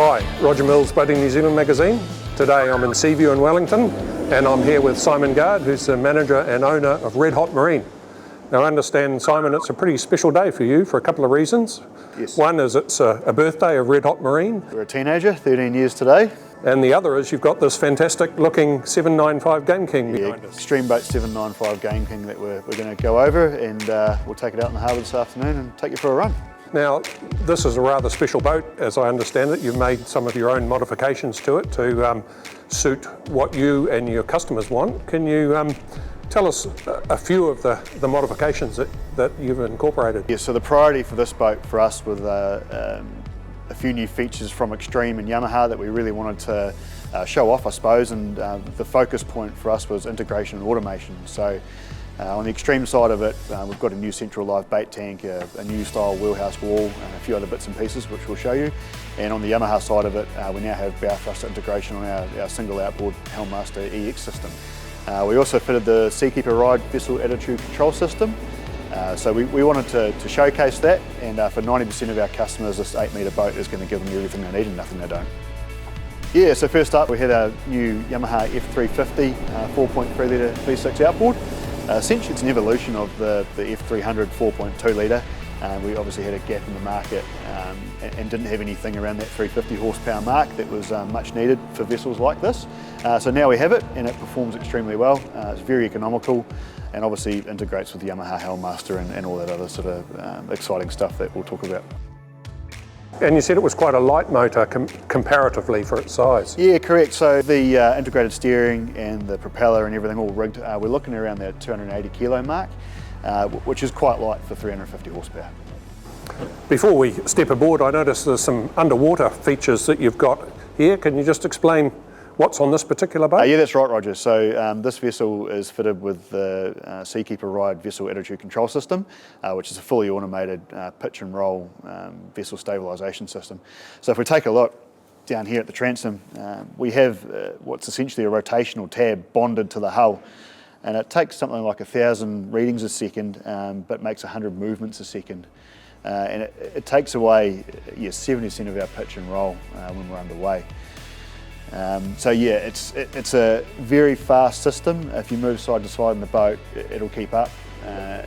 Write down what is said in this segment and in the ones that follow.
Hi, Roger Mills, Boating New Zealand magazine. Today I'm in Seaview in Wellington and I'm here with Simon Gard, who's the manager and owner of Redhot Marine. Now I understand, Simon, it's a pretty special day for you for a couple of reasons. Yes. One is it's a birthday of Redhot Marine. We're a teenager, 13 years today. And the other is you've got this fantastic looking 795 Game King behind us. Extreme Boat 795 Game King that we're going to go over, and we'll take it out in the harbour this afternoon and take you for a run. Now, this is a rather special boat, as I understand it. You've made some of your own modifications to it to suit what you and your customers want. Can you tell us a few of the modifications that you've incorporated? Yeah, so the priority for this boat for us was a few new features from Extreme and Yamaha that we really wanted to show off, I suppose, and the focus point for us was integration and automation. So on the Extreme side of it, we've got a new central live bait tank, a new style wheelhouse wall, and a few other bits and pieces which we'll show you. And on the Yamaha side of it, we now have bow thruster integration on our single outboard Helm Master EX system. We also fitted the Seakeeper Ride vessel attitude control system. So we wanted to showcase that, and for 90% of our customers, this 8-metre boat is going to give them everything they need and nothing they don't. Yeah, so first up we had our new Yamaha F350 4.3 litre V6 outboard. Essentially it's an evolution of the F300 4.2 litre. We obviously had a gap in the market and didn't have anything around that 350 horsepower mark that was much needed for vessels like this. So now we have it, and it performs extremely well. It's very economical and obviously integrates with the Yamaha Helm Master and all that other sort of exciting stuff that we'll talk about. And you said it was quite a light motor comparatively for its size. Yeah, correct. So the integrated steering and the propeller and everything all rigged, we're looking around that 280 kilo mark, which is quite light for 350 horsepower. Before we step aboard, I noticed there's some underwater features that you've got here. Can you just explain what's on this particular boat? Yeah, that's right, Roger. So this vessel is fitted with the Seakeeper Ride vessel attitude control system, which is a fully automated pitch and roll vessel stabilisation system. So if we take a look down here at the transom, we have what's essentially a rotational tab bonded to the hull, and it takes something like 1,000 readings a second, but makes 100 movements a second. And it takes away 70% of our pitch and roll when we're underway. So yeah, it's a very fast system. If you move side to side in the boat, it'll keep up.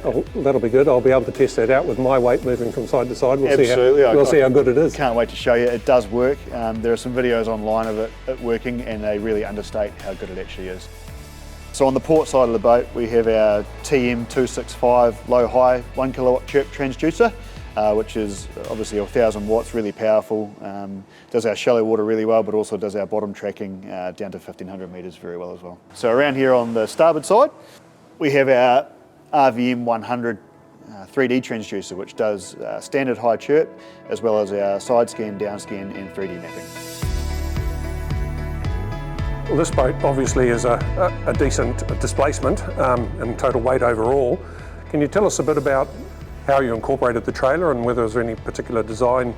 Oh, that'll be good. I'll be able to test that out with my weight moving from side to side. Absolutely. We'll see how good it is. Can't wait to show you. It does work. There are some videos online of it working, and they really understate how good it actually is. So on the port side of the boat, we have our TM265 low-high 1 kilowatt chirp transducer, which is obviously 1,000 watts, really powerful. Does our shallow water really well, but also does our bottom tracking down to 1,500 metres very well as well. So around here on the starboard side, we have our RVM 100 3D transducer, which does standard high chirp, as well as our side scan, down scan, and 3D mapping. Well, this boat obviously is a decent displacement and total weight overall. Can you tell us a bit about how you incorporated the trailer and whether there's any particular design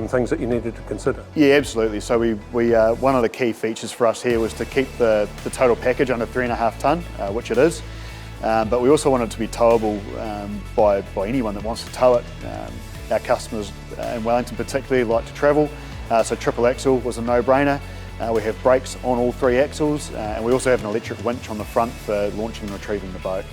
things that you needed to consider? Yeah, absolutely. So we one of the key features for us here was to keep the total package under 3.5 tonne, which it is. But we also want it to be towable by anyone that wants to tow it. Our customers in Wellington particularly like to travel, so triple axle was a no-brainer. We have brakes on all 3 axles, and we also have an electric winch on the front for launching and retrieving the boat.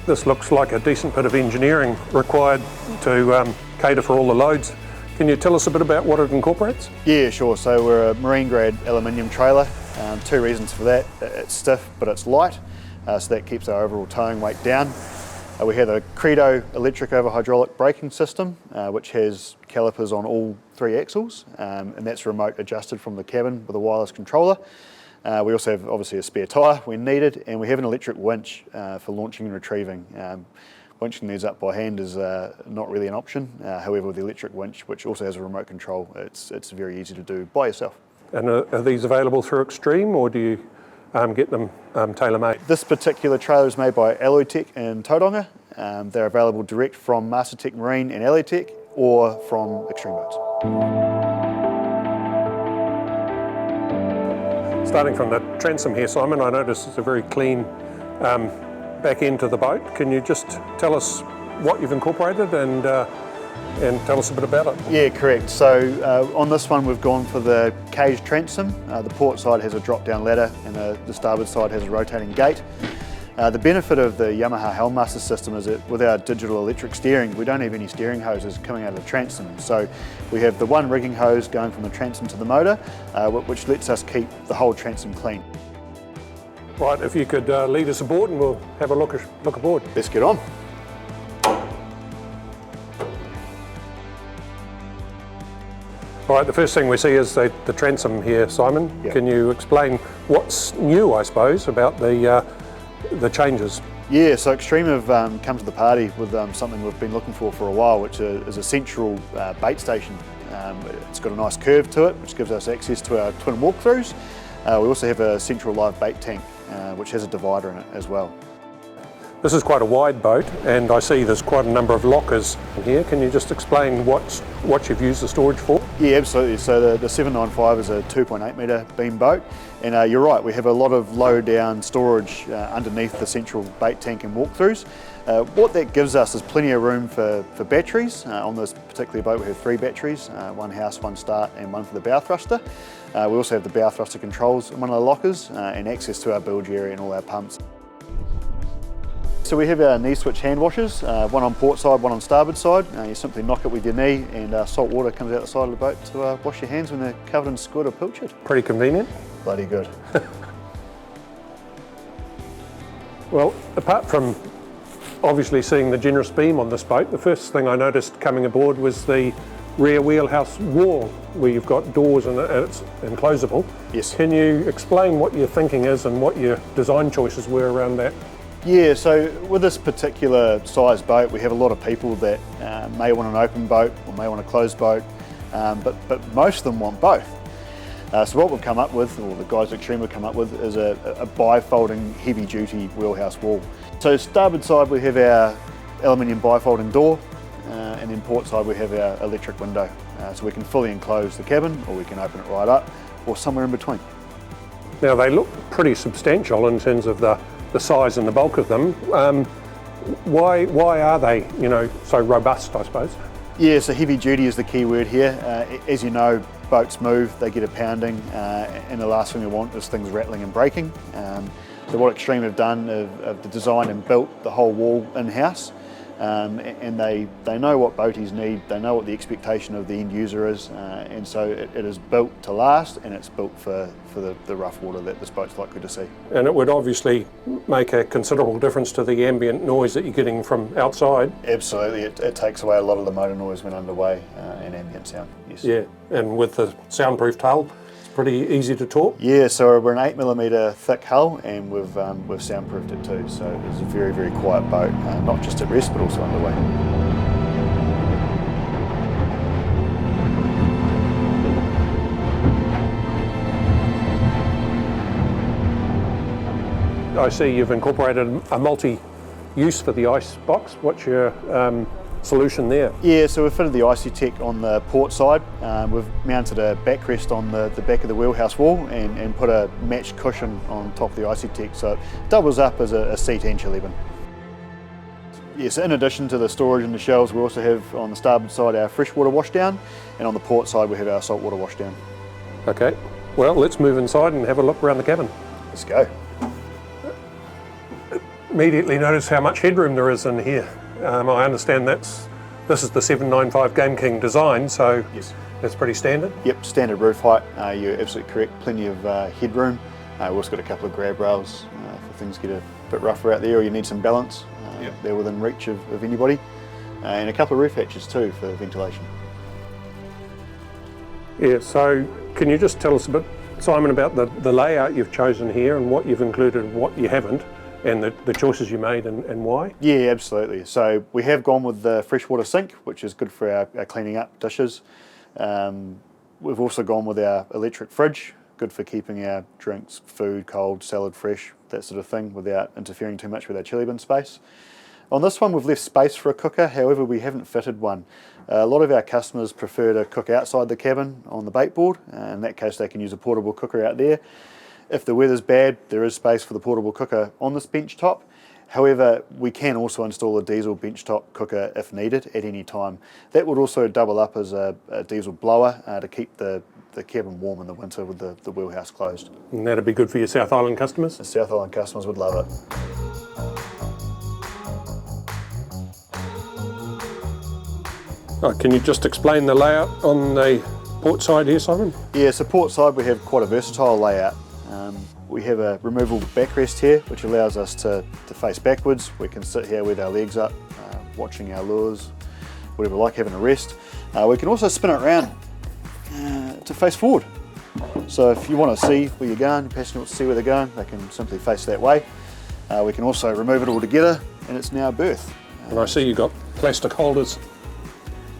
This looks like a decent bit of engineering required to cater for all the loads. Can you tell us a bit about what it incorporates? Yeah, sure. So we're a marine grade aluminium trailer. 2 reasons for that. It's stiff, but it's light, so that keeps our overall towing weight down. We have a Credo electric over hydraulic braking system, which has calipers on all 3 axles, and that's remote adjusted from the cabin with a wireless controller. We also have obviously a spare tyre when needed, and we have an electric winch for launching and retrieving. Winching these up by hand is not really an option. However, with the electric winch, which also has a remote control, it's very easy to do by yourself. And are these available through Extreme, or do you get them tailor-made? This particular trailer is made by Alloytech in Tauranga. They're available direct from Redhot Marine and Alloytech, or from Extreme Boats. Starting from the transom here, Simon, I notice it's a very clean back end to the boat. Can you just tell us what you've incorporated and and tell us a bit about it. Yeah, correct. So on this one we've gone for the cage transom. The port side has a drop-down ladder and the starboard side has a rotating gate. The benefit of the Yamaha Helm Master system is that with our digital electric steering, we don't have any steering hoses coming out of the transom. So we have the one rigging hose going from the transom to the motor, which lets us keep the whole transom clean. Right, if you could lead us aboard and we'll have a look aboard. Let's get on. All right, the first thing we see is the transom here, Simon. Yep. Can you explain what's new, I suppose, about the changes? Yeah, so Extreme have come to the party with something we've been looking for a while, which is a central bait station. It's got a nice curve to it, which gives us access to our twin walkthroughs. We also have a central live bait tank, which has a divider in it as well. This is quite a wide boat, and I see there's quite a number of lockers in here. Can you just explain what you've used the storage for? Yeah, absolutely. So the 795 is a 2.8 metre beam boat, and you're right, we have a lot of low down storage underneath the central bait tank and walkthroughs. What that gives us is plenty of room for batteries. On this particular boat we have 3 batteries, one house, one start and one for the bow thruster. We also have the bow thruster controls in one of the lockers and access to our bilge area and all our pumps. So we have our knee switch hand washers, one on port side, one on starboard side. You simply knock it with your knee and salt water comes out the side of the boat to wash your hands when they're covered in squid or pilchard. Pretty convenient. Bloody good. Well, apart from obviously seeing the generous beam on this boat, the first thing I noticed coming aboard was the rear wheelhouse wall where you've got doors and it's enclosable. Yes. Can you explain what your thinking is and what your design choices were around that? Yeah, so with this particular size boat, we have a lot of people that may want an open boat or may want a closed boat, but most of them want both. So what we've come up with, or the guys at Extreme have come up with, is a bifolding heavy-duty wheelhouse wall. So starboard side we have our aluminium bifolding door, and then port side we have our electric window. So we can fully enclose the cabin, or we can open it right up, or somewhere in between. Now they look pretty substantial in terms of the size and the bulk of them. Why are they, so robust, I suppose? Yeah, so heavy duty is the key word here. As you know, boats move, they get a pounding, and the last thing we want is things rattling and breaking. So what Extreme have done, they've designed and built the whole wall in-house, and they know what boaties need, they know what the expectation of the end user is, and so it is built to last, and it's built for the rough water that this boat's likely to see. And it would obviously make a considerable difference to the ambient noise that you're getting from outside. Absolutely, it takes away a lot of the motor noise when underway and ambient sound, yes. Yeah, and with the soundproof tail, it's pretty easy to talk. Yeah, so we're an 8mm thick hull, and we've soundproofed it too, so it's a very, very quiet boat, not just at rest but also underway. I see you've incorporated a multi-use for the ice box. What's your solution there? Yeah, so we've fitted the ICTech on the port side. We've mounted a backrest on the back of the wheelhouse wall and put a matched cushion on top of the ICTech, so it doubles up as a seat and chill even. Yes, in addition to the storage and the shelves, we also have on the starboard side our freshwater washdown, and on the port side we have our saltwater washdown. Okay, well, let's move inside and have a look around the cabin. Let's go. Immediately notice how much headroom there is in here. I understand this is the 795 Game King design, so yes, that's pretty standard. Yep, standard roof height. You're absolutely correct. Plenty of headroom. We've also got a couple of grab rails if things get a bit rougher out there, or you need some balance. Yep. They're within reach of anybody, and a couple of roof hatches too for ventilation. Yeah. So can you just tell us a bit, Simon, about the layout you've chosen here and what you've included and what you haven't, and the choices you made and why? Yeah, absolutely. So we have gone with the freshwater sink, which is good for our cleaning up dishes. We've also gone with our electric fridge, good for keeping our drinks, food, cold, salad fresh, that sort of thing, without interfering too much with our chili bin space. On this one we've left space for a cooker, however we haven't fitted one. A lot of our customers prefer to cook outside the cabin on the bait board. In that case they can use a portable cooker out there. If the weather's bad, there is space for the portable cooker on this bench top. However, we can also install a diesel benchtop cooker if needed at any time. That would also double up as a diesel blower to keep the cabin warm in the winter with the wheelhouse closed. And that'd be good for your South Island customers? The South Island customers would love it. Oh, can you just explain the layout on the port side here, Simon? Yeah, so port side we have quite a versatile layout. We have a removable backrest here, which allows us to face backwards. We can sit here with our legs up, watching our lures, whatever we like, having a rest. We can also spin it around to face forward. So if you want to see where you're going, your passenger wants to see where they're going, they can simply face that way. We can also remove it all together, and it's now berth. And I see you've got plastic holders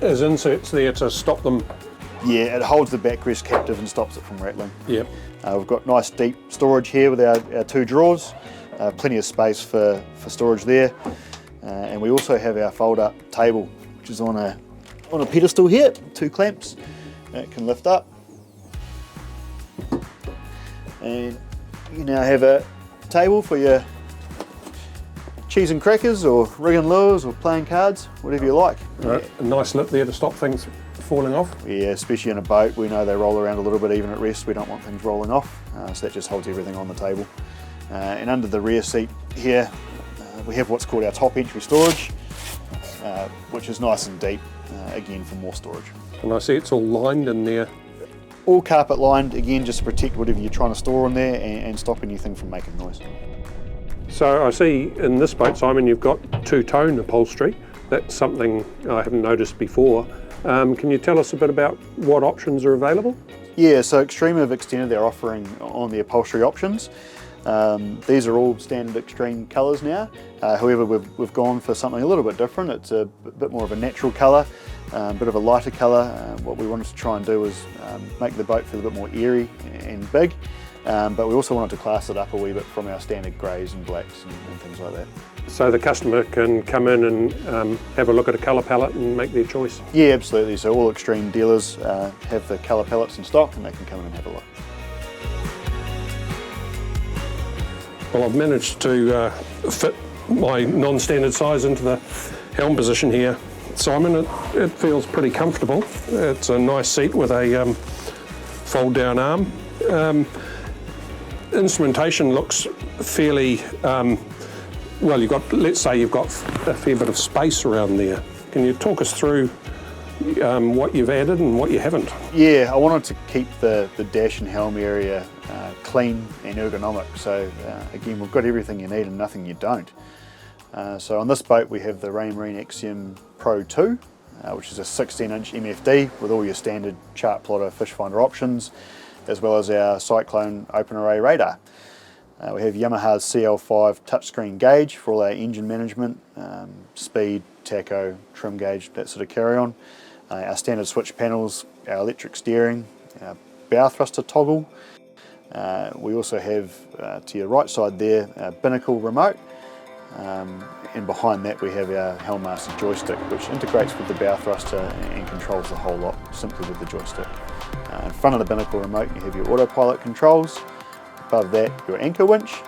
as inserts there to stop them. Yeah, it holds the backrest captive and stops it from rattling. Yep. We've got nice deep storage here with our two drawers, plenty of space for storage there, and we also have our fold-up table, which is on a pedestal here, 2 clamps that can lift up, and you now have a table for your cheese and crackers or rigging lures or playing cards, whatever you like. Right. A nice lip there to stop things falling off. Yeah, especially in a boat, we know they roll around a little bit even at rest. We don't want things rolling off, so that just holds everything on the table. And under the rear seat here, we have what's called our top entry storage, which is nice and deep, again for more storage. And I see it's all lined in there. All carpet lined, again just to protect whatever you're trying to store in there and stop anything from making noise. So I see in this boat, Simon, you've got 2-tone upholstery. That's something I haven't noticed before. Can you tell us a bit about what options are available? Yeah, so Extreme have extended their offering on the upholstery options. These are all standard Extreme colours now. However, we've gone for something a little bit different. It's a bit more of a natural colour, a bit of a lighter colour. What we wanted to try and do was make the boat feel a bit more airy and big, but we also wanted to class it up a wee bit from our standard greys and blacks and things like that. So the customer can come in and have a look at a colour palette and make their choice? Yeah, absolutely. So all Extreme dealers have the colour palettes in stock and they can come in and have a look. Well, I've managed to fit my non-standard size into the helm position here, Simon. It feels pretty comfortable. It's a nice seat with a fold-down arm. Instrumentation looks fairly well. Let's say you've got a fair bit of space around there. Can you talk us through what you've added and what you haven't? Yeah, I wanted to keep the dash and helm area clean and ergonomic. So again, we've got everything you need and nothing you don't. So on this boat we have the Redhot Marine Axiom Pro 2, which is a 16-inch MFD with all your standard chart plotter, fish finder options, as well as our Cyclone open array radar. We have Yamaha's CL5 touchscreen gauge for all our engine management, speed, tacho, trim gauge, that sort of carry on. Our standard switch panels, our electric steering, our bow thruster toggle. We also have, to your right side there, our binnacle remote. And behind that we have our Helm Master joystick, which integrates with the bow thruster and controls the whole lot simply with the joystick. In front of the binnacle remote you have your autopilot controls. Above that, your anchor winch,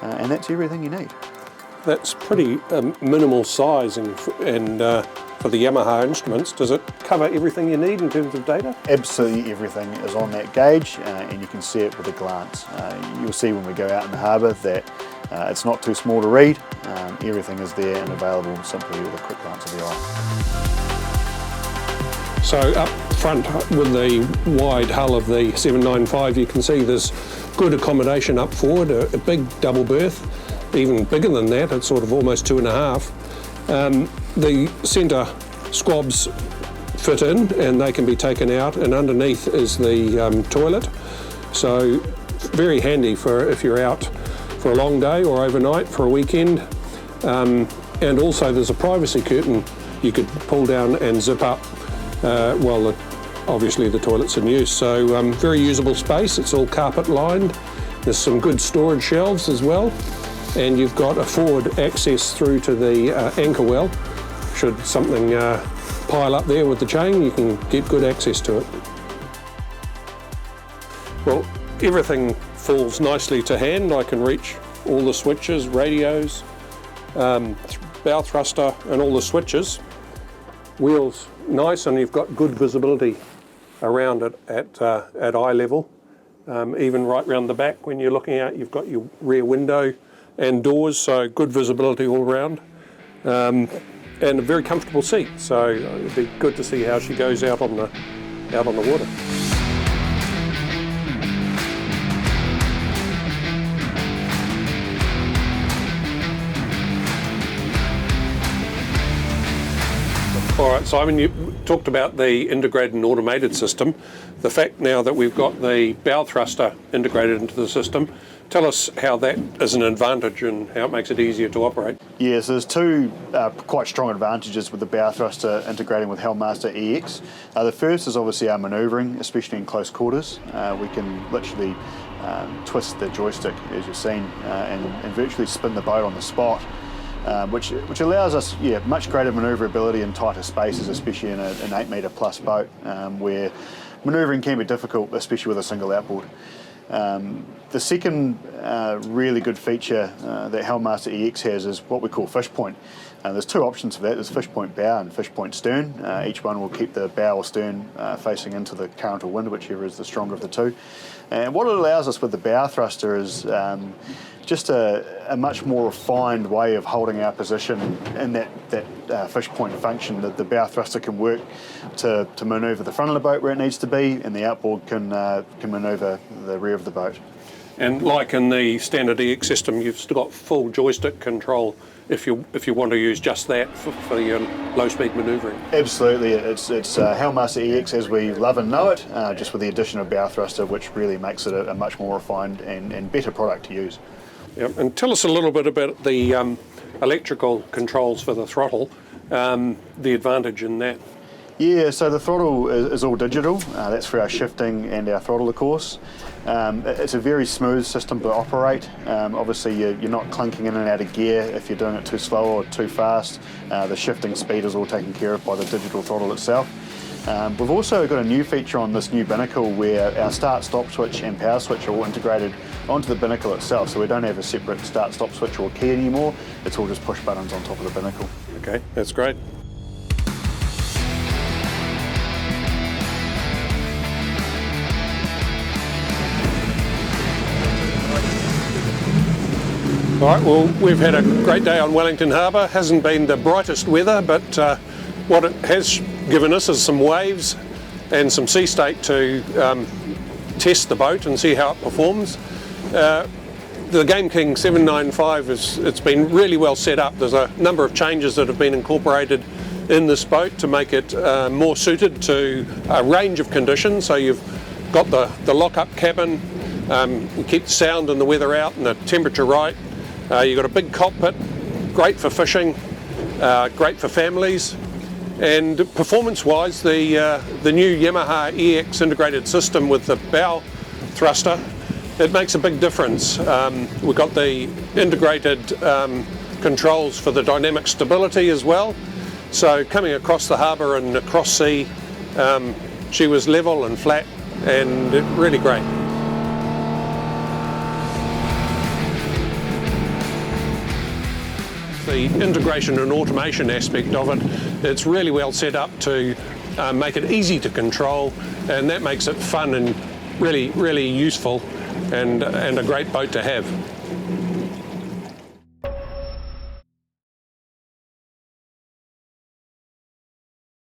and that's everything you need. That's pretty minimal size and for the Yamaha instruments. Does it cover everything you need in terms of data? Absolutely everything is on that gauge, and you can see it with a glance. You'll see when we go out in the harbour that it's not too small to read. Everything is there and available simply with a quick glance of the eye. So up front with the wide hull of the 795, you can see there's good accommodation up forward, a big double berth, even bigger than that, it's sort of almost 2.5. The centre squabs fit in and they can be taken out, and underneath is the toilet. So very handy for if you're out for a long day or overnight for a weekend. And also there's a privacy curtain you could pull down and zip up while obviously the toilet's in use. So very usable space, it's all carpet lined. There's some good storage shelves as well, and you've got a forward access through to the anchor well. Should something pile up there with the chain, you can get good access to it. Well, everything falls nicely to hand. I can reach all the switches, radios, bow thruster and all the switches. Wheels nice, and you've got good visibility around it at eye level. Even right round the back when you're looking out, you've got your rear window and doors, so good visibility all around. And a very comfortable seat, so it'd be good to see how she goes out on the water. All right, Simon, you talked about the integrated and automated system. The fact now that we've got the bow thruster integrated into the system, tell us how that is an advantage and how it makes it easier to operate. Yes, there's two quite strong advantages with the bow thruster integrating with Helm Master EX. The first is obviously our manoeuvring, especially in close quarters. We can literally twist the joystick, as you've seen, and virtually spin the boat on the spot. Which allows us much greater manoeuvrability in tighter spaces, especially in an 8 metre plus boat, where manoeuvring can be difficult, especially with a single outboard. The second really good feature that Helm Master EX has is what we call fish point. There's two options for that. There's fish point bow and fish point stern. Each one will keep the bow or stern facing into the current or wind, whichever is the stronger of the two. And what it allows us with the bow thruster is just a much more refined way of holding our position in that fish point function. That the bow thruster can work to manoeuvre the front of the boat where it needs to be, and the outboard can manoeuvre the rear of the boat. And like in the standard EX system, you've still got full joystick control if you want to use just that for your low-speed manoeuvring. Absolutely, it's Helm Master EX as we love and know it, just with the addition of bow thruster, which really makes it a much more refined and better product to use. Yep. And tell us a little bit about the electrical controls for the throttle, the advantage in that. Yeah, so the throttle is all digital. That's for our shifting and our throttle, of course. It's a very smooth system to operate. Obviously, you're not clunking in and out of gear if you're doing it too slow or too fast. The shifting speed is all taken care of by the digital throttle itself. We've also got a new feature on this new binnacle where our start-stop switch and power switch are all integrated onto the binnacle itself, so we don't have a separate start-stop switch or key anymore. It's all just push buttons on top of the binnacle. Okay, that's great. All right, well, we've had a great day on Wellington Harbour. Hasn't been the brightest weather, but what it has given us is some waves and some sea state to test the boat and see how it performs. The Game King 795, it's been really well set up. There's a number of changes that have been incorporated in this boat to make it more suited to a range of conditions. So you've got the lock-up cabin, you keep the sound and the weather out and the temperature right. You've got a big cockpit, great for fishing, great for families. And performance-wise, the new Yamaha EX integrated system with the bow thruster, it makes a big difference. We've got the integrated controls for the dynamic stability as well. So coming across the harbour and across sea, she was level and flat and really great. The integration and automation aspect of it, it's really well set up to make it easy to control, and that makes it fun and really, really useful and a great boat to have.